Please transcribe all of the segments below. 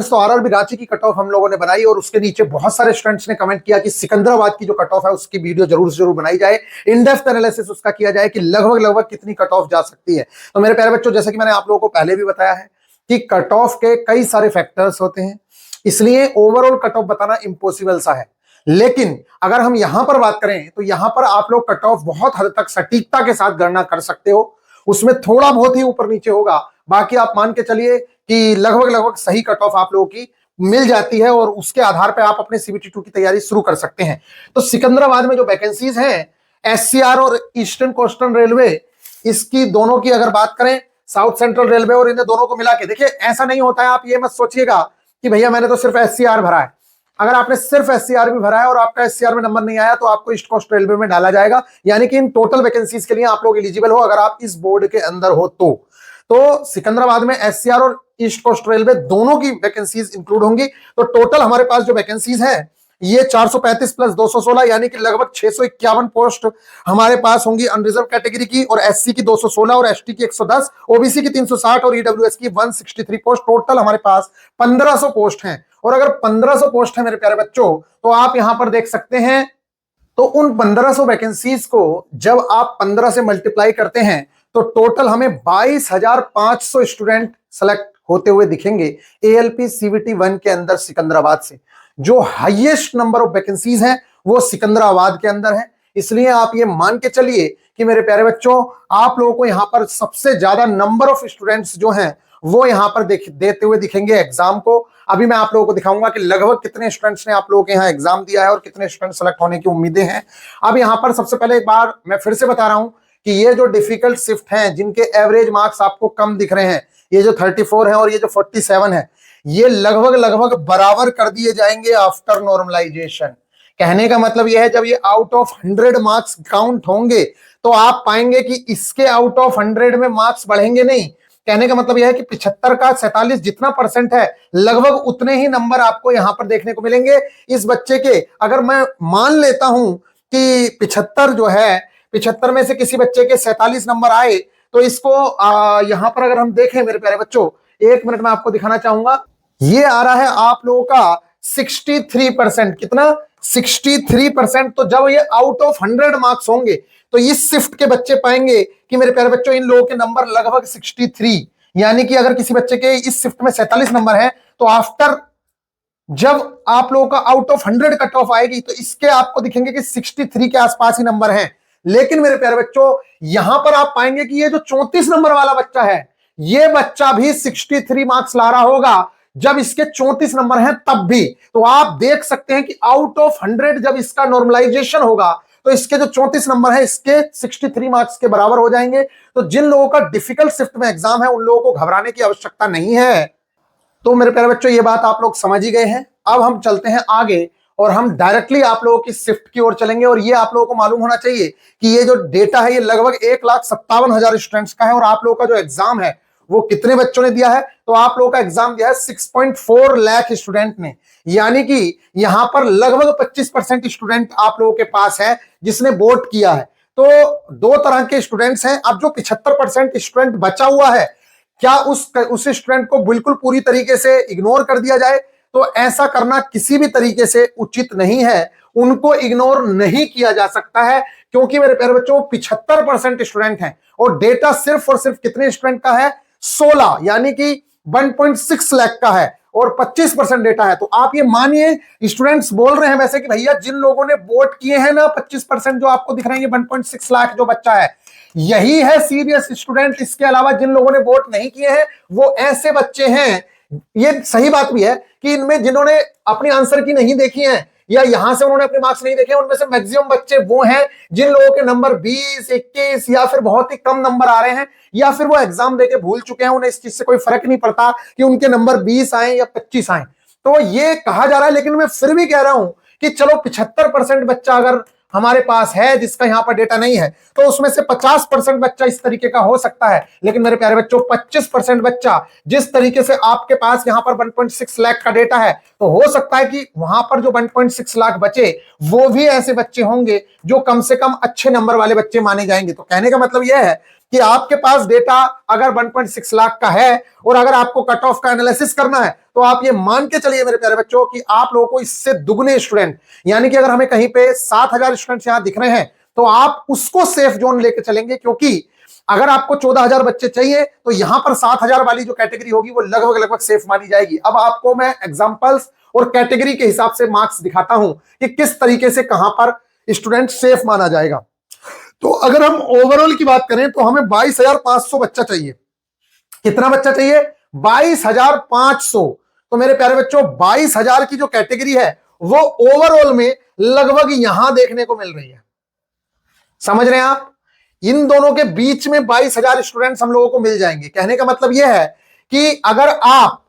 तो आरआरबी रांची की cut off हम लोगों ने बनाई और उसके नीचे बहुत सारे स्टूडेंट्स ने कमेंट किया कि सिकंदराबाद की जो कट ऑफ है उसकी वीडियो जरूर से जरूर बनाई जाए, इन डेप्थ एनालिसिस उसका किया जाए कि लगभग लगभग कितनी कट ऑफ जा सकती है। तो मेरे प्यारे बच्चों, जैसे कि मैंने आप लोगों को पहले भी बताया है कि कट ऑफ के कई सारे फैक्टर्स होते हैं, इसलिए ओवरऑल कट ऑफ बताना इम्पॉसिबल सा है। लेकिन अगर हम यहां पर बात करें तो यहां पर आप लोग कट ऑफ बहुत हद तक सटीकता के साथ गणना कर सकते हो। उसमें थोड़ा बहुत ही ऊपर नीचे होगा, बाकी आप मान के चलिए कि लगभग लगभग सही कट ऑफ आप लोगों की मिल जाती है और उसके आधार पर आप अपने सीबीटी 2 की तैयारी शुरू कर सकते हैं। तो सिकंदराबाद में जो वैकेंसीज हैं एससीआर और ईस्टर्न कोस्टर्न रेलवे, इसकी दोनों की अगर बात करें, साउथ सेंट्रल रेलवे और इन्हें दोनों को मिला के देखिए, ऐसा नहीं होता है, आप ये मत सोचिएगा कि भैया मैंने तो सिर्फ एससीआर भरा है। अगर आपने सिर्फ एससीआर भी भरा है और आपका एससीआर में नंबर नहीं आया तो आपको ईस्ट कोस्ट रेलवे में डाला जाएगा, यानी कि इन टोटल वैकेंसीज के लिए आप लोग एलिजिबल हो अगर आप इस बोर्ड के अंदर हो तो सिकंदराबाद में एससीआर और ईस्ट कोस्ट रेलवे दोनों की वैकेंसीज इंक्लूड होंगी। तो टोटल हमारे पास जो वैकेंसीज है ये 435 प्लस 216 यानी कि लगभग 651 पोस्ट हमारे पास होंगी अनरिजर्व कैटेगरी की, और एससी की 216 और एसटी की 110, ओबीसी की 360 और ईडब्ल्यूएस की 163 पोस्ट। टोटल हमारे पास 1500 पोस्ट हैं। और अगर 1500 पोस्ट है मेरे प्यारे बच्चों, तो आप यहां पर देख सकते हैं, तो उन 1500 वैकेंसीज को जब आप 15 से मल्टीप्लाई करते हैं तो टोटल हमें 22,500 स्टूडेंट सेलेक्ट होते हुए दिखेंगे एएलपी सीवीटी 1 के अंदर सिकंदराबाद से। जो हाईएस्ट नंबर ऑफ वैकेंसीज हैं वो सिकंदराबाद के अंदर है। इसलिए आप ये मान के चलिए कि मेरे प्यारे बच्चों, आप लोगों को यहां पर सबसे ज्यादा नंबर ऑफ स्टूडेंट्स जो हैं वो यहां पर देते हुए दिखेंगे एग्जाम को। अभी मैं आप लोगों को दिखाऊंगा कि लगभग कितने स्टूडेंट्स ने आप लोगों के यहाँ एग्जाम दिया है और कितने स्टूडेंट सेलेक्ट होने की उम्मीदें हैं। अब यहां पर सबसे पहले एक बार मैं फिर से बता रहा हूं कि ये जो डिफिकल्ट शिफ्ट हैं जिनके एवरेज मार्क्स आपको कम दिख रहे हैं, ये जो 34 है और ये जो 47 है, ये लगभग लगभग बराबर कर दिए जाएंगे आफ्टर नॉर्मलाइजेशन। कहने का मतलब यह है जब ये आउट ऑफ 100 मार्क्स काउंट होंगे तो आप पाएंगे कि इसके आउट ऑफ 100 में मार्क्स बढ़ेंगे नहीं। कहने का मतलब यह है कि 75 का 47 जितना परसेंट है लगभग उतने ही नंबर आपको यहां पर देखने को मिलेंगे इस बच्चे के। अगर मैं मान लेता हूं कि 75 जो है, 75 में से किसी बच्चे के 47 नंबर आए तो इसको यहां पर अगर हम देखें मेरे प्यारे बच्चों, एक मिनट में आपको दिखाना चाहूंगा, ये आ रहा है आप लोगों का 63%। कितना? 63%। तो जब ये आउट ऑफ 100 मार्क्स होंगे तो इस शिफ्ट के बच्चे पाएंगे कि मेरे प्यारे बच्चों इन लोगों के नंबर लगभग 63, यानी कि अगर किसी बच्चे के इस शिफ्ट में 47 नंबर है तो आफ्टर जब आप लोगों का आउट ऑफ 100 कट ऑफ आएगी तो इसके आपको दिखेंगे कि 63 के आसपास ही नंबर हैं। लेकिन मेरे प्यारे बच्चों, यहां पर आप पाएंगे कि ये जो 34 नंबर वाला बच्चा है, ये बच्चा भी 63 मार्क्स ला रहा होगा जब इसके 34 नंबर हैं तब भी। तो आप देख सकते हैं कि आउट ऑफ 100 जब इसका नॉर्मलाइजेशन होगा तो इसके जो 34 नंबर है इसके 63 मार्क्स के बराबर हो जाएंगे। तो जिन लोगों का डिफिकल्ट शिफ्ट में एग्जाम है उन लोगों को घबराने की आवश्यकता नहीं है। तो मेरे प्यारे बच्चों, ये बात आप लोग समझ ही गए हैं। अब हम चलते हैं आगे और हम डायरेक्टली आप लोगों की शिफ्ट की ओर चलेंगे। और ये आप लोगों को मालूम होना चाहिए कि ये जो डेटा है ये लगभग 1,57,000 स्टूडेंट्स का है। और आप लोगों का जो एग्जाम है वो कितने बच्चों ने दिया है, तो आप लोगों का एग्जाम दिया है 6.4 लाख स्टूडेंट ने, यानी कि यहां पर लगभग 25% स्टूडेंट आप लोगों के पास है जिसने वोट किया है। तो दो तरह के स्टूडेंट्स हैं। अब जो 75% स्टूडेंट बचा हुआ है, क्या उस स्टूडेंट को बिल्कुल पूरी तरीके से इग्नोर कर दिया जाए? तो ऐसा करना किसी भी तरीके से उचित नहीं है। उनको इग्नोर नहीं किया जा सकता है क्योंकि मेरे प्यारे बच्चों 75% स्टूडेंट हैं और डेटा सिर्फ और सिर्फ कितने स्टूडेंट का है? 16, यानी कि 1.6 लाख का है और 25% डेटा है। तो आप ये मानिए, स्टूडेंट्स बोल रहे हैं वैसे कि भैया जिन लोगों ने वोट किए हैं ना 25% जो आपको दिख रहे हैं, ये 1.6 लाख जो बच्चा है यही है सीरियस स्टूडेंट। इसके अलावा जिन लोगों ने वोट नहीं किए हैं वो ऐसे बच्चे हैं। ये सही बात भी है कि इनमें जिन्होंने अपनी आंसर की नहीं देखी है या यहां से उन्होंने अपने मार्क्स नहीं देखे, उनमें से मैक्सिमम बच्चे वो हैं जिन लोगों के नंबर 20, 21 या फिर बहुत ही कम नंबर आ रहे हैं, या फिर वो एग्जाम देके भूल चुके हैं, उन्हें इस चीज से कोई फर्क नहीं पड़ता कि उनके नंबर 20 आए या 25 आए। तो ये कहा जा रहा है, लेकिन मैं फिर भी कह रहा हूं कि चलो 75% बच्चा अगर हमारे पास है जिसका यहां पर डेटा नहीं है तो उसमें से 50% बच्चा इस तरीके का हो सकता है। लेकिन मेरे प्यारे बच्चों 25% बच्चा जिस तरीके से आपके पास यहां पर 1.6 लाख का डेटा है, तो हो सकता है कि वहां पर जो 1.6 लाख बचे वो भी ऐसे बच्चे होंगे जो कम से कम अच्छे नंबर वाले बच्चे माने जाएंगे। तो कहने का मतलब यह है कि आपके पास डेटा अगर 1.6 लाख का है और अगर आपको कट ऑफ का एनालिसिस करना है तो आप ये मान के चलिए मेरे प्यारे बच्चों कि आप लोगों को इससे दुगने स्टूडेंट, यानी कि अगर हमें कहीं पे 7,000 स्टूडेंट्स यहां दिख रहे हैं तो आप उसको सेफ जोन लेके चलेंगे, क्योंकि अगर आपको 14,000 बच्चे चाहिए तो यहां पर 7,000 वाली जो कैटेगरी होगी वो लगभग लगभग सेफ मानी जाएगी। अब आपको मैं एग्जांपल्स और कैटेगरी के हिसाब से मार्क्स दिखाता हूं कि किस तरीके से कहां पर स्टूडेंट सेफ माना जाएगा। तो अगर हम ओवरऑल की बात करें तो हमें 22,500 बच्चा चाहिए। कितना बच्चा चाहिए? 22,500। तो मेरे प्यारे बच्चों 22,000 की जो कैटेगरी है वो ओवरऑल में लगभग यहां देखने को मिल रही है। समझ रहे हैं आप? इन दोनों के बीच में 22,000 स्टूडेंट्स हम लोगों को मिल जाएंगे। कहने का मतलब यह है कि अगर आप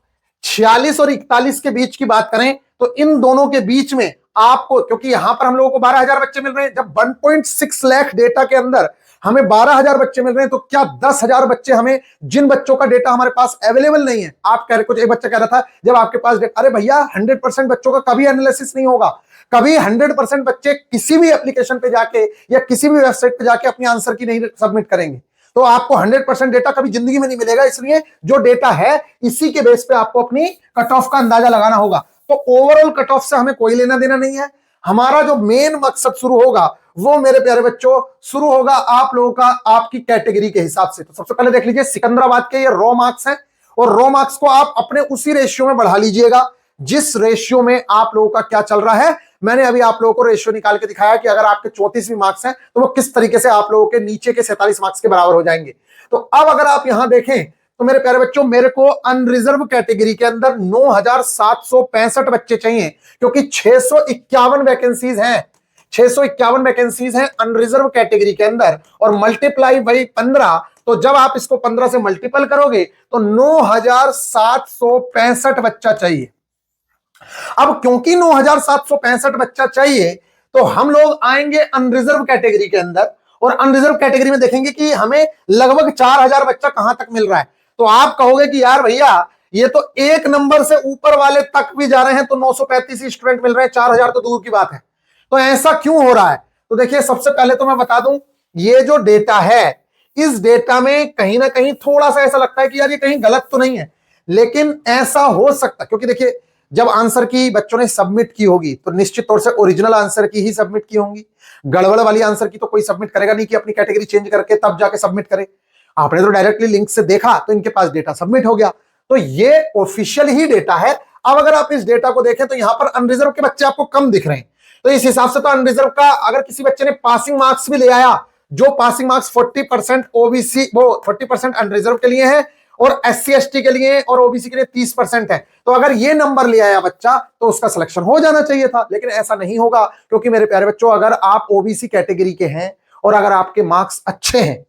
46 और 41 के बीच की बात करें तो इन दोनों के बीच में आपको, क्योंकि यहां पर हम लोगों को 12,000 बच्चे मिल रहे हैं, जब 1.6 लाख डेटा के अंदर हमें 12,000 बच्चे मिल रहे हैं तो क्या 10,000 बच्चे हमें, जिन बच्चों का डेटा हमारे पास अवेलेबल नहीं है, आप कह रहे, कुछ एक बच्चा कह रहा था जब आपके पास डेटा, अरे भैया 100% बच्चों का कभी एनालिसिस नहीं होगा। कभी 100% बच्चे किसी भी एप्लीकेशन पे जाके या किसी भी वेबसाइट पे जाके अपनी आंसर की नहीं सबमिट करेंगे, तो आपको 100% डेटा कभी जिंदगी में नहीं मिलेगा। इसलिए जो डेटा है इसी के बेस पे आपको अपनी कट ऑफ का अंदाजा लगाना होगा। तो ओवरऑल कट ऑफ से हमें कोई लेना देना नहीं है। हमारा जो मेन मकसद शुरू होगा वो मेरे प्यारे बच्चों शुरू होगा आप लोगों का आपकी कैटेगरी के हिसाब से। तो सबसे पहले देख लीजिए सिकंदराबाद के ये रॉ मार्क्स हैं और रॉ मार्क्स को आप अपने उसी रेशियो में बढ़ा लीजिएगा जिस रेशियो में आप लोगों का क्या चल रहा है। मैंने अभी आप लोगों को रेशियो निकाल के दिखाया कि अगर आपके 34 भी मार्क्स हैं तो वो किस तरीके से आप लोगों के नीचे के 47 मार्क्स के बराबर हो जाएंगे। तो अब अगर आप यहां देखें तो मेरे प्यारे बच्चों मेरे को अनरिजर्व कैटेगरी के अंदर 9,765 बच्चे चाहिए, क्योंकि 651 वैकेंसीज हैं। 651 वैकेंसीज हैं अनरिजर्व कैटेगरी के अंदर और मल्टीप्लाई बाई 15, तो जब आप इसको 15 से मल्टीपल करोगे तो 9,765 बच्चा चाहिए। अब क्योंकि 9,765 बच्चा चाहिए तो हम लोग आएंगे अनरिजर्व कैटेगरी के अंदर और अनरिजर्व कैटेगरी में देखेंगे कि हमें लगभग 4,000 बच्चा कहां तक मिल रहा है। तो आप कहोगे कि यार भैया ये तो एक नंबर से ऊपर वाले तक भी जा रहे हैं, तो 935 स्टूडेंट मिल रहे हैं, 4,000 तो दूर की बात है। तो ऐसा क्यों हो रहा है? तो देखिए सबसे पहले तो मैं बता दूं, ये जो डेटा है इस डेटा में कहीं ना कहीं थोड़ा सा ऐसा लगता है कि यार ये कहीं गलत तो नहीं है, लेकिन ऐसा हो सकता, क्योंकि देखिए जब आंसर की बच्चों ने सबमिट की होगी तो निश्चित तौर से ओरिजिनल आंसर की ही सबमिट की होंगी। गड़बड़ वाली आंसर की तो कोई सबमिट करेगा नहीं कि अपनी कैटेगरी चेंज करके तब जाके सबमिट करे। आपने तो डायरेक्टली लिंक से देखा तो इनके पास डेटा सबमिट हो गया, तो ये ऑफिशियल ही डेटा है। अब अगर आप इस डेटा को देखें तो यहां पर अनरिजर्व के बच्चे आपको कम दिख रहे हैं, तो इस हिसाब से तो अनरिजर्व का अगर किसी बच्चे ने पासिंग मार्क्स भी ले आया, जो पासिंग मार्क्स 40% ओबीसी वो 40% अनरिजर्व के लिए है और एससी एसटी के लिए और ओबीसी के लिए 30% है, तो अगर ये नंबर ले आया बच्चा तो उसका सिलेक्शन हो जाना चाहिए था। लेकिन ऐसा नहीं होगा, क्योंकि मेरे प्यारे बच्चों अगर आप ओबीसी कैटेगरी के हैं और अगर आपके मार्क्स अच्छे हैं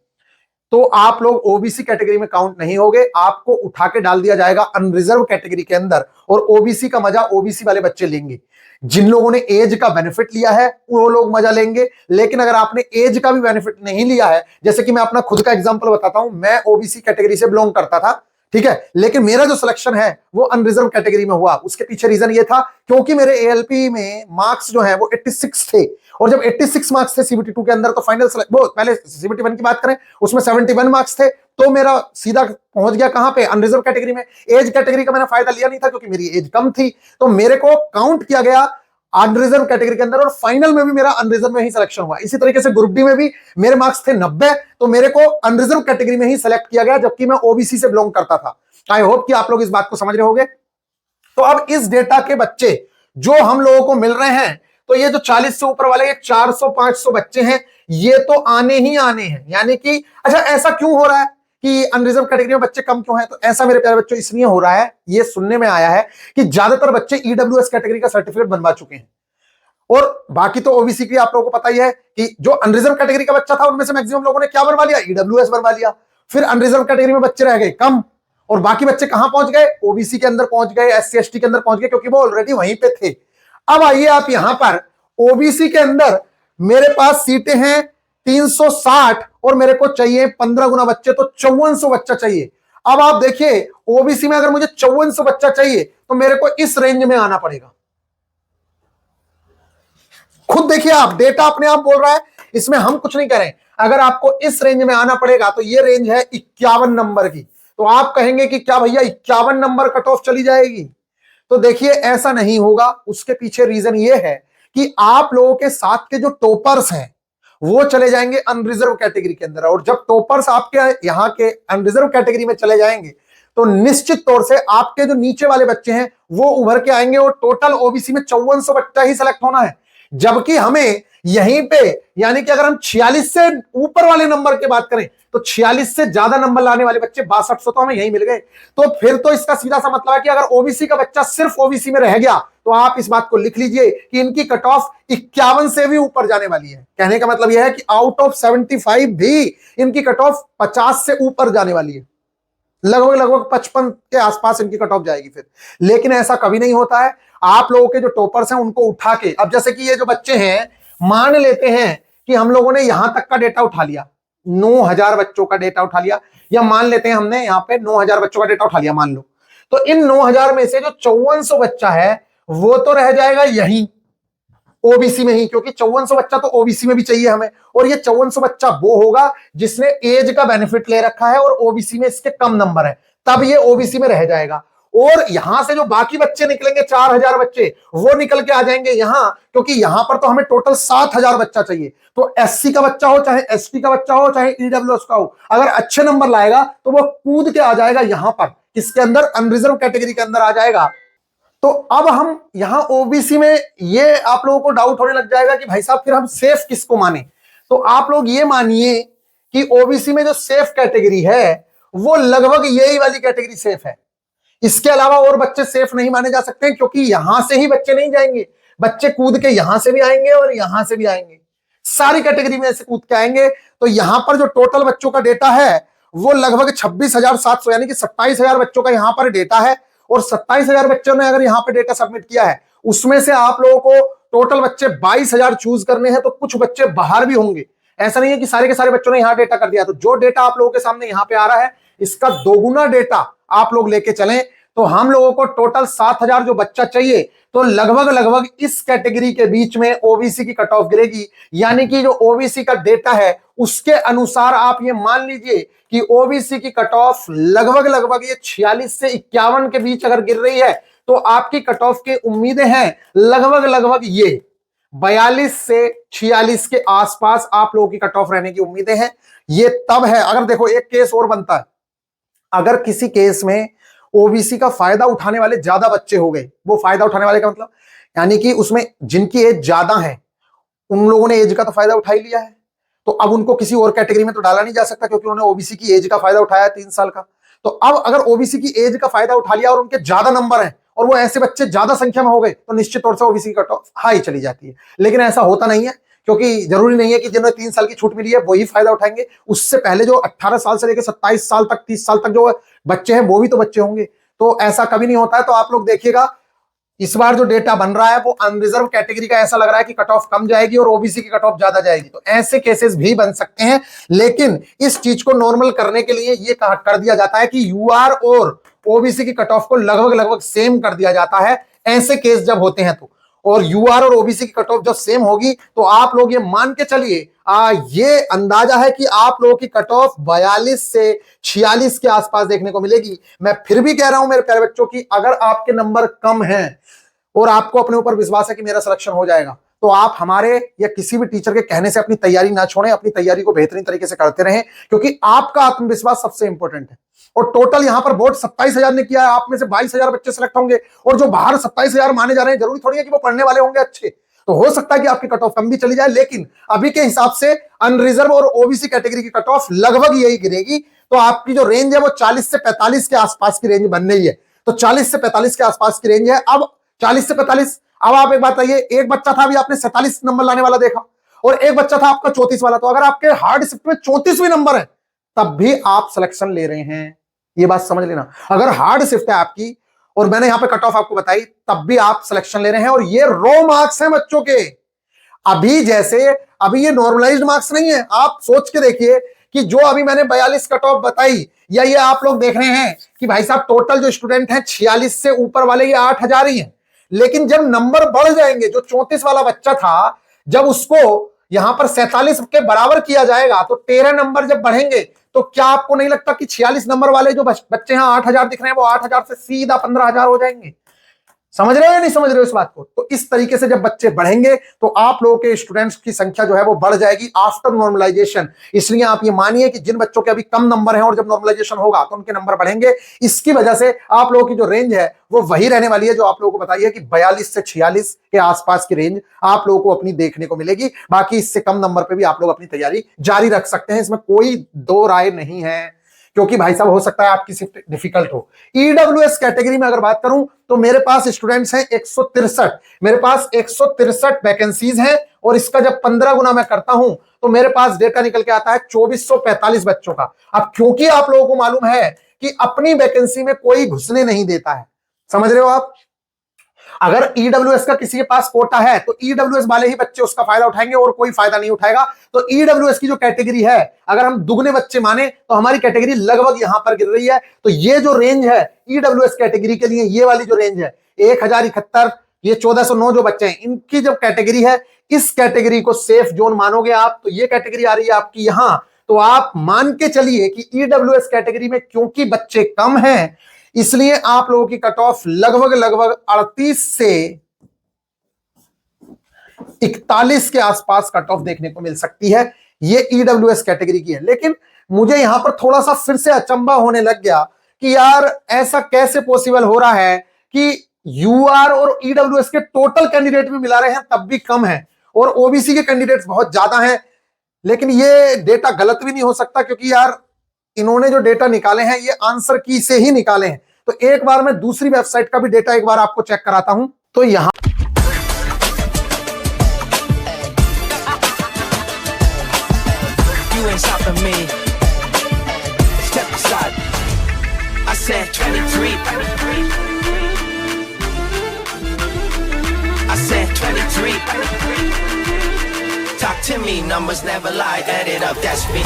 तो आप लोग ओबीसी कैटेगरी में काउंट नहीं होगे, आपको उठा के डाल दिया जाएगा अनरिजर्व कैटेगरी के अंदर और ओबीसी का मजा ओबीसी वाले बच्चे लेंगे। जिन लोगों ने एज का बेनिफिट लिया है वो लोग मजा लेंगे, लेकिन अगर आपने एज का भी बेनिफिट नहीं लिया है, जैसे कि मैं अपना खुद का एग्जांपल बताता हूं, मैं ओबीसी कैटेगरी से बिलोंग करता था, ठीक है, लेकिन मेरा जो सिलेक्शन है वो अनरिजर्व कैटेगरी में हुआ। उसके पीछे रीजन ये था क्योंकि मेरे एएलपी में मार्क्स जो है वो 86 थे और जब 86 मार्क्स थे सीबीटी 2 के अंदर तो फाइनल वो पहले सीबीटी 1 की बात करें उसमें 71 मार्क्स थे, तो मेरा सीधा पहुंच गया कहां पे, अनरिजर्व कैटेगरी में। एज कैटेगरी का मैंने फायदा लिया नहीं था क्योंकि मेरी एज कम थी, तो मेरे को काउंट किया गया अनरिजर्व कैटेगरी के अंदर और फाइनल में भी मेरा अनरिजर्व में ही सिलेक्शन हुआ। इसी तरीके से ग्रुप डी में भी मेरे मार्क्स थे 90, तो मेरे को अनरिजर्व कैटेगरी में ही सिलेक्ट किया गया जबकि मैं ओबीसी से बिलोंग करता था। आई होप कि आप लोग इस बात को समझ रहे होंगे। तो अब इस डेटा के बच्चे जो हम लोगों को मिल रहे हैं, तो ये जो 40 से ऊपर वाले ये 400-500 बच्चे हैं, ये तो आने ही आने हैं। यानी कि अच्छा ऐसा क्यों हो रहा है कि अनरिजर्व कैटेगरी में बच्चे कम क्यों हैं? तो ऐसा मेरे प्यारे बच्चों इसलिए हो रहा है, ये सुनने में आया है कि ज्यादातर बच्चे ईडब्ल्यूएस कैटेगरी का सर्टिफिकेट बनवा चुके हैं और बाकी तो ओबीसी की आप लोगों को पता ही है कि जो अनरिजर्व कैटेगरी का बच्चा था उनमें से मैक्सिमम लोगों ने क्या बनवा लिया, ईडब्ल्यूएस बनवा लिया। फिर अनरिजर्व कैटेगरी में बच्चे रह गए कम और बाकी बच्चे कहां पहुंच गए, ओबीसी के अंदर पहुंच गए, एससी एसटी के अंदर पहुंच गए, क्योंकि वो ऑलरेडी वहीं पे थे। अब आइए आप यहां पर ओबीसी के अंदर मेरे पास सीटें हैं 360 और मेरे को चाहिए 15 गुना बच्चे, तो 5400 बच्चा चाहिए। अब आप देखिए ओबीसी में अगर मुझे 5400 बच्चा चाहिए तो मेरे को इस रेंज में आना पड़ेगा। खुद देखिए आप, डेटा अपने आप बोल रहा है, इसमें हम कुछ नहीं कह रहे हैं। अगर आपको इस रेंज में आना पड़ेगा तो ये रेंज है 51 नंबर की। तो आप कहेंगे कि क्या भैया 51 नंबर कट ऑफ चली जाएगी? तो देखिए ऐसा नहीं होगा। उसके पीछे रीजन ये है कि आप लोगों के साथ के जो टॉपर्स हैं वो चले जाएंगे अनरिजर्व कैटेगरी के अंदर, और जब टॉपर्स आपके यहाँ के अनरिजर्व कैटेगरी में चले जाएंगे तो निश्चित तौर से आपके जो नीचे वाले बच्चे हैं वो उभर के आएंगे, और टोटल ओबीसी में 5400 बच्चा ही सिलेक्ट होना है। जबकि हमें यहीं पे, यानी कि अगर हम 46 से ऊपर वाले नंबर की बात करें तो 46 से ज्यादा नंबर लाने वाले बच्चे 6200 तो हमें यहीं मिल गए। तो फिर तो इसका सीधा सा मतलब है कि अगर ओबीसी का बच्चा सिर्फ ओबीसी में रह गया तो आप इस बात को लिख लीजिए कि इनकी कट ऑफ 51 से भी ऊपर जाने वाली है। कहने का मतलब यह है कि आउट ऑफ 75 भी इनकी कट ऑफ 50 से ऊपर जाने वाली है। लगभग 55 के आसपास इनकी कट ऑफ जाएगी फिर। लेकिन ऐसा कभी नहीं होता है। आप लोगों के जो टॉपर्स हैं उनको उठा के, अब जैसे कि ये जो बच्चे हैं, मान लेते हैं कि हम लोगों ने यहां तक का डेटा उठा लिया, 9000 बच्चों का डेटा उठा लिया, या मान लेते हैं हमने यहां पे 9000 बच्चों का डेटा उठा लिया मान लो, तो इन 9000 में से जो 5400 बच्चा है वो तो रह जाएगा यहीं ओबीसी में ही, क्योंकि 5400 बच्चा तो ओबीसी में भी चाहिए हमें, और ये 5400 बच्चा वो होगा जिसने एज का बेनिफिट ले रखा है और ओबीसी में इसके कम नंबर है, तब ये ओबीसी में रह जाएगा। और यहां से जो बाकी बच्चे निकलेंगे 4000 बच्चे, वो निकल के आ जाएंगे यहां, क्योंकि यहां पर तो हमें टोटल 7000 बच्चा चाहिए। तो एससी का बच्चा हो, चाहे एसटी का बच्चा हो, चाहे ईडब्ल्यूएस का हो, अगर अच्छे नंबर लाएगा तो वो कूद के आ जाएगा यहां पर, इसके अंदर अनरिजर्व कैटेगरी के अंदर आ जाएगा। तो अब हम यहां ओबीसी में, ये आप लोगों को डाउट होने लग जाएगा कि भाई साहब फिर हम सेफ किसको माने। तो आप लोग ये मानिए कि ओबीसी में जो सेफ कैटेगरी है वो लगभग यही वाली कैटेगरी सेफ है। इसके अलावा और बच्चे सेफ नहीं माने जा सकते, क्योंकि यहां से ही बच्चे नहीं जाएंगे, बच्चे कूद के यहां से भी आएंगे और यहां से भी आएंगे, सारी कैटेगरी में से कूद के आएंगे। तो यहां पर जो टोटल बच्चों का डेटा है वो लगभग 26,700, यानी कि 27,000 बच्चों का यहां पर डेटा है, और 27,000 बच्चों ने अगर यहां पे डेटा सबमिट किया है, उसमें से आप लोगों को टोटल बच्चे 22,000 चूज करने हैं, तो कुछ बच्चे बाहर भी होंगे। ऐसा नहीं है कि सारे के सारे बच्चों ने यहां डेटा कर दिया। तो जो डेटा आप लोगों के सामने यहां पे आ रहा है, इसका दोगुना डेटा आप लोग लेके चलें तो हम लोगों को टोटल 7,000 जो बच्चा चाहिए, तो लगभग इस कैटेगरी के बीच में ओबीसी की कट ऑफ गिरेगी। यानी कि जो ओबीसी का डेटा है उसके अनुसार आप ये मान लीजिए कि ओबीसी की कट ऑफ लगभग ये 46 से 51 के बीच अगर गिर रही है, तो आपकी कट ऑफ की उम्मीदें हैं लगभग ये 42 से 46 के आसपास आप लोगों की कट ऑफ रहने की उम्मीदें हैं। ये तब है, अगर देखो एक केस और बनता है, अगर किसी केस में ओबीसी का फायदा उठाने वाले ज्यादा बच्चे हो गए, वो फायदा उठाने वाले का मतलब यानी कि उसमें जिनकी एज ज्यादा है उन लोगों ने एज का तो फायदा उठा ही लिया है, तो अब उनको किसी और कैटेगरी में तो डाला नहीं जा सकता, क्योंकि उन्होंने ओबीसी की एज का फायदा उठाया है 3 साल का। तो अब अगर ओबीसी की एज का फायदा उठा लिया और उनके ज्यादा नंबर हैं और वो ऐसे बच्चे ज्यादा संख्या में हो गए, तो निश्चित तौर से ओबीसी की कट ऑफ हाई चली जाती है। लेकिन ऐसा होता नहीं है, क्योंकि जरूरी नहीं है कि जिन्होंने 3 साल की छूट मिली है वही फायदा उठाएंगे। उससे पहले जो 18 साल से लेकर 27 साल तक 30 साल तक जो बच्चे हैं वो भी तो बच्चे होंगे। तो ऐसा कभी नहीं होता है। तो आप लोग देखिएगा इस बार जो डेटा बन रहा है वो अनरिजर्व कैटेगरी का ऐसा लग रहा है कि कट ऑफ कम जाएगी और ओबीसी की कट ऑफ ज्यादा जाएगी। तो ऐसे केसेस भी बन सकते हैं, लेकिन इस चीज को नॉर्मल करने के लिए ये कर दिया जाता है कि यूआर और ओबीसी की कट ऑफ को लगभग सेम कर दिया जाता है ऐसे केस जब होते हैं। तो और यूआर और ओबीसी की कट ऑफ जब सेम होगी तो आप लोग ये मान के चलिए, ये अंदाजा है कि आप लोगों की कट ऑफ 42 से 46 के आसपास देखने को मिलेगी। मैं फिर भी कह रहा हूं मेरे प्यारे बच्चों की, अगर आपके नंबर कम हैं और आपको अपने ऊपर विश्वास है कि मेरा सिलेक्शन हो जाएगा, तो आप हमारे या किसी भी टीचर के कहने से अपनी तैयारी ना छोड़ें, अपनी तैयारी को बेहतरीन तरीके से करते रहें, क्योंकि आपका आत्मविश्वास सबसे इंपॉर्टेंट है। और टोटल यहां पर बोर्ड 27,000 ने किया है, आप में से 22,000 बच्चे सिलेक्ट होंगे, और जो बाहर 27,000 माने जा रहे हैं जरूरी थोड़ी है कि वो पढ़ने वाले होंगे अच्छे, तो हो सकता है कि आपकी कट ऑफ कम भी चली जाए, लेकिन अभी के हिसाब से अनरिजर्व और ओबीसी कैटेगरी की कट ऑफ लगभग यही गिरेगी। तो आपकी जो रेंज है वो 40 से 45 के आसपास की रेंज बन रही है। तो 40 से 45 के आसपास की रेंज है। अब 40 से 45, अब आप एक बात आइए, एक बच्चा था अभी आपने 47 नंबर लाने वाला देखा, और एक बच्चा था आपका 34 वाला, तो अगर आपके हार्ड शिफ्ट में 34 नंबर है तब भी आप सिलेक्शन ले रहे हैं, ये बात समझ लेना। अगर हार्ड शिफ्ट है आपकी और मैंने यहां पे कट ऑफ आपको बताई, तब भी आप सिलेक्शन ले रहे हैं, और ये रो मार्क्स हैं बच्चों के। अभी जैसे अभी ये नॉर्मलाइज्ड मार्क्स नहीं है। आप सोच के देखिए कि जो अभी मैंने 42 कट ऑफ बताई, या ये आप लोग देख रहे हैं कि भाई साहब टोटल जो स्टूडेंट हैं 46 से ऊपर वाले ये 8,000 ही हैं, लेकिन जब नंबर बढ़ जाएंगे, जो 34 वाला बच्चा था जब उसको यहां पर 47 के बराबर किया जाएगा तो 13 नंबर जब बढ़ेंगे तो क्या आपको नहीं लगता कि 46 नंबर वाले जो बच्चे यहां 8,000 दिख रहे हैं वो 8,000 से सीधा 15,000 हो जाएंगे? समझ रहे हो या नहीं समझ रहे हो इस बात को? तो इस तरीके से जब बच्चे बढ़ेंगे तो आप लोगों के स्टूडेंट्स की संख्या जो है वो बढ़ जाएगी आफ्टर नॉर्मलाइजेशन। इसलिए आप ये मानिए कि जिन बच्चों के अभी कम नंबर हैं और जब नॉर्मलाइजेशन होगा तो उनके नंबर बढ़ेंगे। इसकी वजह से आप लोगों की जो रेंज है वो वही रहने वाली है जो आप लोगों को बताइए कि 42 से 46 के आसपास की रेंज आप लोगों को अपनी देखने को मिलेगी। बाकी इससे कम नंबर पर भी आप लोग अपनी तैयारी जारी रख सकते हैं, इसमें कोई दो राय नहीं है। क्योंकि भाई साहब हो सकता है आपकी शिफ्ट डिफिकल्ट हो। ईडब्ल्यूएस कैटेगरी में अगर बात करूं तो मेरे पास स्टूडेंट्स हैं 163। मेरे पास 163 वैकेंसीज हैं और इसका जब 15 गुना मैं करता हूं तो मेरे पास डेटा निकल के आता है 2445 बच्चों का। अब क्योंकि आप लोगों को मालूम है कि अपनी वैकेंसी में कोई घुसने नहीं देता है, समझ रहे हो आप? अगर ईडब्ल्यूएस का किसी के पास कोटा है तो ईडब्ल्यूएस वाले ही बच्चे उसका फायदा उठाएंगे और कोई फायदा नहीं उठाएगा। तो ईडब्ल्यूएस की जो कैटेगरी है, अगर हम दुगने बच्चे माने तो हमारी कैटेगरी लगभग यहां पर गिर रही है। तो ये जो रेंज है ईडब्ल्यूएस कैटेगरी के लिए, ये वाली जो रेंज है 1071, ये 1409 जो बच्चे हैं इनकी जब कैटेगरी है, इस कैटेगरी को सेफ जोन मानोगे आप तो ये कैटेगरी आ रही है आपकी यहां। तो आप मान के चलिए कि ईडब्ल्यूएस कैटेगरी में क्योंकि बच्चे कम हैं इसलिए आप लोगों की कट ऑफ लगभग 38 से 41 के आसपास कट ऑफ देखने को मिल सकती है। ये ईडब्ल्यूएस कैटेगरी की है। लेकिन मुझे यहां पर थोड़ा सा फिर से अचंभा होने लग गया कि यार ऐसा कैसे पॉसिबल हो रहा है कि यूआर और ईडब्ल्यूएस के टोटल कैंडिडेट भी मिला रहे हैं तब भी कम है और ओबीसी के कैंडिडेट्स बहुत ज्यादा हैं। लेकिन ये डेटा गलत भी नहीं हो सकता क्योंकि यार इन्होंने जो डेटा निकाले हैं ये आंसर की से ही निकाले हैं। तो एक बार मैं दूसरी वेबसाइट का भी डेटा एक बार आपको चेक कराता हूं। तो यहां Talk to me, numbers never lie, add it up, that's me.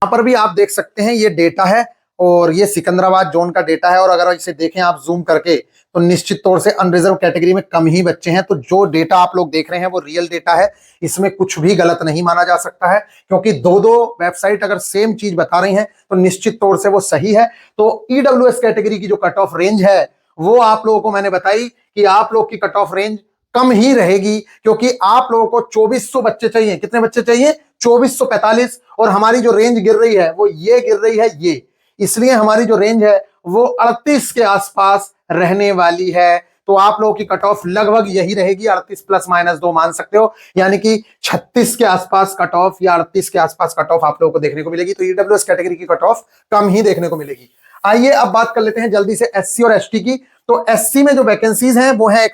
यहां पर भी आप देख सकते हैं ये डेटा है और ये सिकंदराबाद जोन का डेटा है। और अगर इसे देखें आप जूम करके तो निश्चित तौर से अनरिजर्व कैटेगरी में कम ही बच्चे हैं। तो जो डेटा आप लोग देख रहे हैं वो रियल डेटा है, इसमें कुछ भी गलत नहीं माना जा सकता है क्योंकि दो दो वेबसाइट अगर सेम चीज बता रही हैं तो निश्चित तौर से वो सही है। तो ईडब्ल्यूएस कैटेगरी की जो कट ऑफ रेंज है वो आप लोगों को मैंने बताई कि आप लोग की कट ऑफ रेंज कम ही रहेगी क्योंकि आप लोगों को 2400 बच्चे चाहिए। कितने बच्चे चाहिए? 2445। और हमारी जो रेंज गिर रही है वो ये गिर रही है ये, इसलिए हमारी जो रेंज है वो 38 के आसपास रहने वाली है। तो आप लोगों की कट ऑफ लगभग यही रहेगी, 38 प्लस माइनस 2 मान सकते हो, यानी कि 36 के आसपास कट ऑफ या 38 के आसपास कट ऑफ आप लोगों को देखने को मिलेगी। तो ईडब्ल्यूएस कैटेगरी की कट ऑफ कम ही देखने को मिलेगी। आइए अब बात कर लेते हैं जल्दी से एससी और एसटी की। तो एससी में जो वैकेंसीज हैं वो है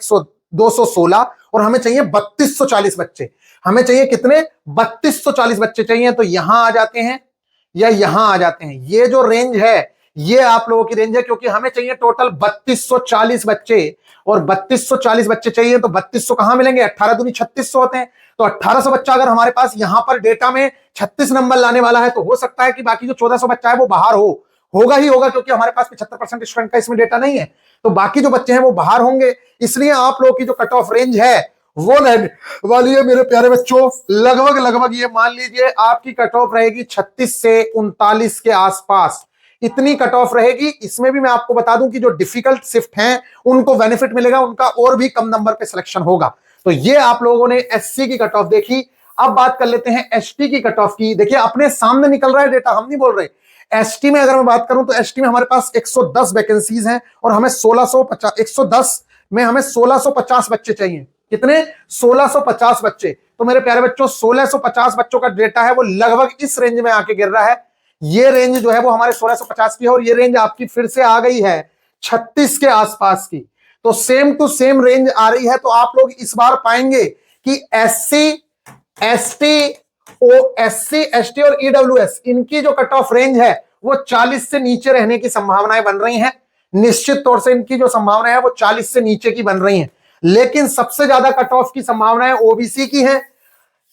216 और हमें चाहिए 3240 बच्चे। हमें चाहिए कितने? 3240 बच्चे चाहिए। तो यहां आ जाते हैं या यहां आ जाते हैं। ये जो रेंज है ये आप लोगों की रेंज है क्योंकि हमें चाहिए टोटल 3240 बच्चे और 3240 बच्चे चाहिए। तो 3200 कहां मिलेंगे? 18 दूनी 3600 होते हैं। तो 1800 बच्चा अगर हमारे पास यहां पर डेटा में 36 नंबर लाने वाला है तो हो सकता है कि बाकी जो 1400 बच्चा है वो बाहर होगा ही होगा क्योंकि हमारे पास 75% स्टूडेंट का इसमें डेटा नहीं है। तो बाकी जो बच्चे हैं वो बाहर होंगे। इसलिए आप लोगों की जो कट ऑफ रेंज है वो रहने वाली है मेरे प्यारे बच्चों लगभग ये मान लीजिए आपकी कट ऑफ रहेगी 36 से 39 के आसपास, इतनी कट ऑफ रहेगी। इसमें भी मैं आपको बता दूं कि जो डिफिकल्ट शिफ्ट हैं उनको बेनिफिट मिलेगा, उनका और भी कम नंबर पे सिलेक्शन होगा। तो ये आप लोगों ने एससी की कट ऑफ देखी। अब बात कर लेते हैं एसटी की कट ऑफ की। देखिए अपने सामने निकल रहा है डेटा, हम नहीं बोल रहे। एसटी में अगर मैं बात करूं तो एसटी में हमारे पास 110 वैकेंसीज हैं और हमें 110 में हमें 1650 बच्चे चाहिए। कितने? 1650 बच्चे। तो मेरे प्यारे बच्चों 1650 बच्चों का डेटा है वो लगभग इस रेंज में आके गिर रहा है। ये रेंज जो है वो हमारे 1650 की है और ये रेंज आपकी फिर से आ गई है 36 के आसपास की। तो सेम टू सेम रेंज आ रही है। तो आप लोग इस बार पाएंगे कि एससी, एसटी और ईडब्ल्यूएस इनकी जो कट ऑफ रेंज है वो 40 से नीचे रहने की संभावनाएं बन रही हैं। निश्चित तौर से इनकी जो संभावना है वो 40 से नीचे की बन रही हैं। लेकिन सबसे ज्यादा कट ऑफ की संभावनाएं ओबीसी की है।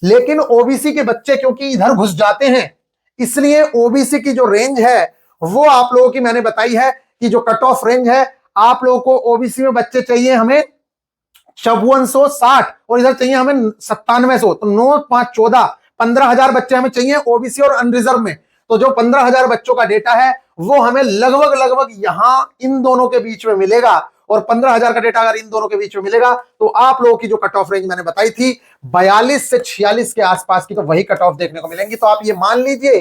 लेकिन ओबीसी के बच्चे क्योंकि इधर घुस जाते हैं, इसलिए ओबीसी की जो रेंज है वो आप लोगों की मैंने बताई है कि जो कट ऑफ रेंज है, आप लोगों को ओबीसी में बच्चे चाहिए हमें 5460 और इधर चाहिए हमें 9700। तो 9 5 14 15,000 बच्चे हमें चाहिए ओबीसी और अनरिजर्व में। तो जो 15,000 बच्चों का डेटा है वो हमें लगभग यहां इन दोनों के बीच में मिलेगा। और 15,000 का डेटा अगर इन दोनों के बीच में मिलेगा तो आप लोगों की जो कट ऑफ रेंज मैंने बताई थी 42 से 46 के आसपास की, तो वही कट ऑफ देखने को मिलेंगी। तो आप ये मान लीजिए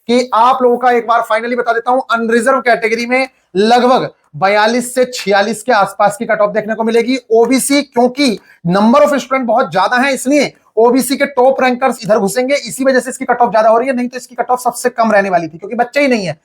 कि आप लोगों का एक बार फाइनली बता देता हूं, अनरिजर्व कैटेगरी में लगभग 42 से 46 के आसपास की कट ऑफ देखने को मिलेगी। ओबीसी क्योंकि नंबर ऑफ स्टूडेंट बहुत ज्यादा है, इसलिए ओबीसी के टॉप रैंकर्स इधर घुसेंगे, इसी वजह से इसकी कट ऑफ ज्यादा हो रही है। नहीं तो इसकी कट ऑफ सबसे कम रहने वाली थी क्योंकि बच्चे ही नहीं है।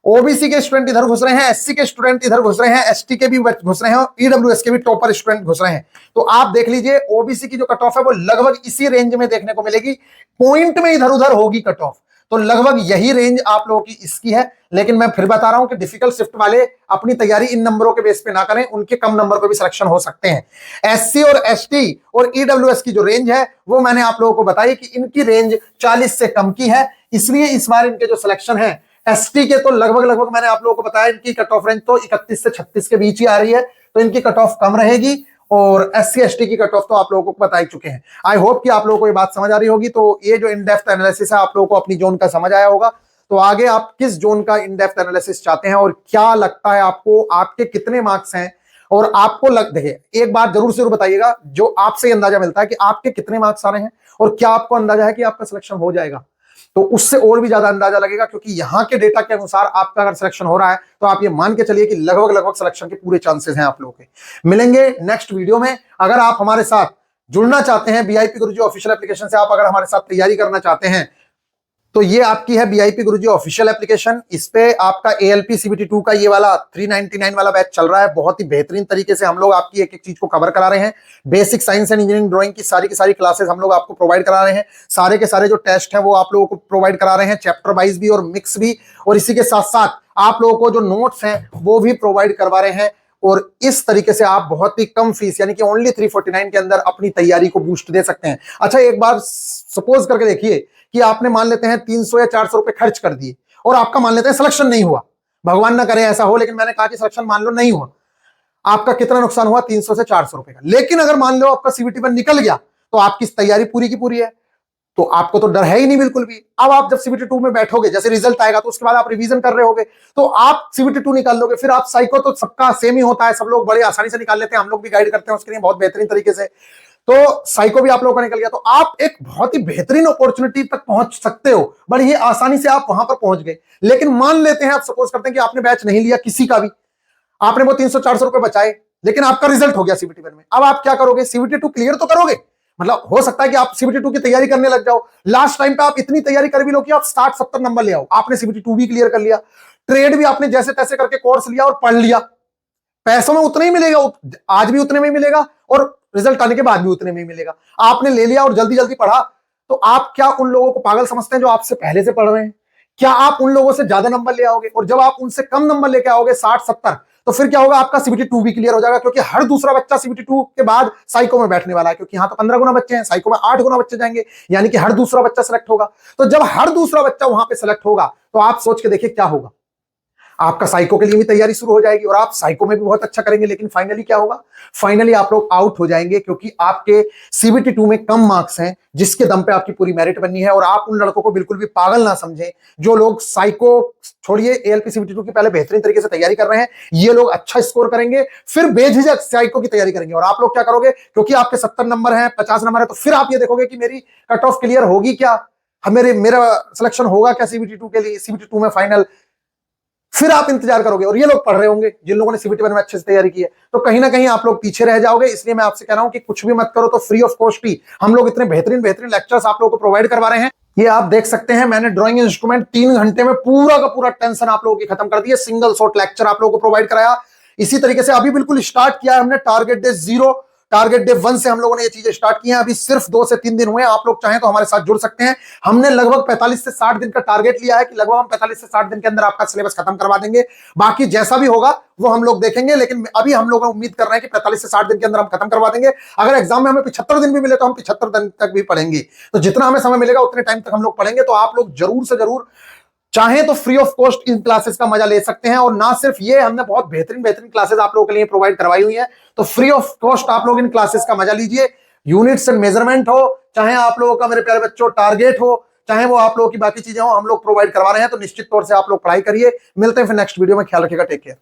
ओबीसी के स्टूडेंट इधर घुस रहे हैं, एससी के स्टूडेंट इधर घुस रहे हैं, एसटी के भी घुस रहे हैं, ईडब्ल्यूएस के भी टॉपर स्टूडेंट घुस रहे हैं। तो आप देख लीजिए ओबीसी की जो कट ऑफ है वो लगभग इसी रेंज में देखने को मिलेगी। पॉइंट में इधर उधर होगी कट ऑफ, तो लगभग यही रेंज आप लोगों की इसकी है। लेकिन मैं फिर बता रहा हूं कि डिफिकल्ट शिफ्ट वाले अपनी तैयारी इन नंबरों के बेस पे ना करें, उनके कम नंबर पे भी सिलेक्शन हो सकते हैं। एससी और एसटी और ईडब्ल्यूएस की जो रेंज है वो मैंने आप लोगों को बताई कि इनकी रेंज 40 से कम की है, इसलिए इस बार इनके जो सिलेक्शन है एसटी के तो लगभग मैंने आप लोगों को बताया इनकी कट ऑफ रेंज तो 31 से 36 के बीच ही आ रही है, तो इनकी कट ऑफ कम रहेगी। और एससी एसटी की कट ऑफ तो आप लोगों को बता ही चुके हैं। आई होप कि आप लोगों को ये बात समझ आ रही होगी। तो ये जो इन डेप्थ एनालिसिस है आप लोगों को अपनी जोन का समझ आया होगा। तो आगे आप किस जोन का इन डेप्थ एनालिसिस चाहते हैं और क्या लगता है आपको, आपके कितने मार्क्स हैं और आपको देखिए एक बात जरूर बताइएगा, जो आपसे अंदाजा मिलता है कि आपके कितने मार्क्स आ रहे हैं और क्या आपको अंदाजा है कि आपका सिलेक्शन हो जाएगा, तो उससे और भी ज्यादा अंदाजा लगेगा। क्योंकि यहां के डेटा के अनुसार आपका अगर सिलेक्शन हो रहा है तो आप ये मान के चलिए कि लगभग सिलेक्शन के पूरे चांसेस हैं आप लोगों के। मिलेंगे नेक्स्ट वीडियो में। अगर आप हमारे साथ जुड़ना चाहते हैं वीआईपी गुरुजी ऑफिशियल एप्लीकेशन से, आप अगर हमारे साथ तैयारी करना चाहते हैं तो ये आपकी है वीआईपी गुरुजी ऑफिशियल एप्लीकेशन। इस पे आपका एएलपी सीबीटी 2 का ये वाला 399 वाला बैच चल रहा है। बहुत ही बेहतरीन तरीके से हम लोग आपकी एक एक चीज को कवर करा रहे हैं। Basic science and engineering drawing की सारी क्लासेस हम लोग आपको प्रोवाइड करा रहे हैं। सारे के सारे जो टेस्ट है वो आप लोगों को प्रोवाइड करा रहे हैं, चैप्टर वाइज भी और मिक्स भी। और इसी के साथ साथ आप लोगों को जो नोट्स हैं वो भी प्रोवाइड करवा रहे हैं। और इस तरीके से आप बहुत ही कम फीस यानी कि ओनली 349 के अंदर अपनी तैयारी को बूस्ट दे सकते हैं। अच्छा, एक बार सपोज करके देखिए कि आपने मान लेते हैं 300 या 400 रुपए खर्च कर दिए और आपका मान लेते हैं सिलेक्शन नहीं हुआ, भगवान ना करे ऐसा हो, लेकिन मैंने कहा कि सिलेक्शन मान लो नहीं हुआ, आपका कितना नुकसान हुआ? 300 से 400 रुपए का। लेकिन अगर मान लो आपका सीबीटी 1 निकल गया तो आपकी तैयारी पूरी की पूरी है, तो आपको तो डर है ही नहीं बिल्कुल भी। अब आप जब सीबीटी 2 में बैठोगे, जैसे रिजल्ट आएगा तो उसके बाद आप रिवीजन कर रहे होगे, तो आप सीबीटी 2 निकाल लोगे। फिर आप साइको तो सबका सेम ही होता है, सब लोग बड़े आसानी से निकाल लेते हैं, हम लोग भी गाइड करते हैं उसके लिए बहुत बेहतरीन तरीके से। तो साइको भी आप लोगों का निकल गया, तो आप एक बहुत ही बेहतरीन अपॉर्चुनिटी तक पहुंच सकते हो, बड़ी ही आसानी से आप वहां पर पहुंच गए। लेकिन मान लेते हैं, आप सपोज करते हैं कि आपने बैच नहीं लिया किसी का भी, आपने वो 300-400 रुपए बचाए, लेकिन आपका रिजल्ट हो गया सीबीटी 1 में। अब आप क्या करोगे? सीबीटी 2 क्लियर तो करोगे, मतलब हो सकता है कि आप सीबीटी 2 की तैयारी करने लग जाओ। लास्ट टाइम पे आप इतनी तैयारी कर भी लो कि आप 60-70 नंबर ले आओ। आपने सीबीटी 2 भी क्लियर कर लिया, ट्रेड भी आपने जैसे तैसे करके कोर्स लिया और पढ़ लिया, पैसों में उतना ही मिलेगा, आज भी उतने में ही मिलेगा और रिजल्ट आने के बाद भी उतने में ही मिलेगा। आपने ले लिया और जल्दी जल्दी पढ़ा, तो आप क्या उन लोगों को पागल समझते हैं जो आपसे पहले से पढ़ रहे हैं? क्या आप उन लोगों से ज्यादा नंबर ले आओगे? और जब आप उनसे कम नंबर लेके आओगे 60-70, तो फिर क्या होगा? आपका सीबीटी 2 भी क्लियर हो जाएगा, क्योंकि हर दूसरा बच्चा सीबीटी 2 के बाद साइको में बैठने वाला है, क्योंकि यहां तो 15 गुना बच्चे हैं, साइको में 8 गुना बच्चे जाएंगे, यानी कि हर दूसरा बच्चा सेलेक्ट होगा। तो जब हर दूसरा बच्चा वहां पे सेलेक्ट होगा तो आप सोच के देखिए क्या होगा। आपका साइको के लिए भी तैयारी शुरू हो जाएगी और आप साइको में भी बहुत अच्छा करेंगे। लेकिन फाइनली क्या होगा? फाइनली आप लोग आउट हो जाएंगे, क्योंकि आपके सीबीटी 2 में कम मार्क्स हैं, जिसके दम पे आपकी पूरी मेरिट बननी है। और आप उन लड़कों को बिल्कुल भी पागल ना समझें जो लोग साइको छोड़िए, एएलपी सीबीटी 2 की पहले बेहतरीन तरीके से तैयारी कर रहे हैं। ये लोग अच्छा स्कोर करेंगे, फिर बेझिझक साइको की तैयारी करेंगे। और आप लोग क्या करोगे? क्योंकि आपके 70 नंबर हैं, 50 नंबर है, तो फिर आप ये देखोगे कि मेरी कट ऑफ क्लियर होगी क्या, मेरा सिलेक्शन होगा क्या सीबीटी 2 के लिए, सीबीटी 2 में फाइनल। फिर आप इंतजार करोगे और ये लोग पढ़ रहे होंगे जिन लोगों ने सीबीटी 1 में अच्छे से तैयारी की है, तो कहीं ना कहीं आप लोग पीछे रह जाओगे। इसलिए मैं आपसे कह रहा हूं कि कुछ भी मत करो, तो फ्री ऑफ कॉस्ट ही हम लोग इतने बेहतरीन लेक्चर्स आप लोगों को प्रोवाइड करवा रहे हैं। ये आप देख सकते हैं, मैंने ड्राइंग इंस्ट्रूमेंट 3 घंटे में पूरा का पूरा टेंशन आप लोगों की खत्म कर दी है। सिंगल शॉट लेक्चर आप लोगों को प्रोवाइड कराया। इसी तरीके से अभी बिल्कुल स्टार्ट किया है हमने टारगेट डे 0, टारगेट डे 1 से हम लोगों ने ये चीजें स्टार्ट की हैं। अभी सिर्फ 2 से 3 दिन हुए हैं। आप लोग चाहें तो हमारे साथ जुड़ सकते हैं। हमने लगभग 45 से 60 दिन का टारगेट लिया है कि लगभग हम 45 से 60 दिन के अंदर आपका सिलेबस खत्म करवा देंगे। बाकी जैसा भी होगा वो हम लोग देखेंगे, लेकिन अभी हम लोग उम्मीद कर रहे हैं कि 45 से 60 दिन के अंदर हम खत्म करवा देंगे। अगर एग्जाम में हमें 75 दिन भी मिले तो हम 75 दिन तक भी पढ़ेंगे। तो जितना हमें समय मिलेगा उतने टाइम तक हम लोग पढ़ेंगे। तो आप लोग जरूर से जरूर चाहें तो free of cost in classes का मजा ले सकते हैं। और ना सिर्फ ये, हमने बहुत बेहतरीन बेहतरीन क्लासेस आप लोगों के लिए प्रोवाइड करवाई हुई है। तो फ्री ऑफ कॉस्ट आप लोग इन क्लासेस का मजा लीजिए। यूनिट्स एंड मेजरमेंट हो, चाहे आप लोगों का मेरे प्यारे बच्चों टारगेट हो, चाहे वो आप लोगों की बाकी चीजें हो, हम लोग प्रोवाइड करवा रहे हैं। तो निश्चित तौर से आप लोग पढ़ाई करिए। मिलते हैं फिर नेक्स्ट वीडियो में। ख्याल रखिएगा। Take care.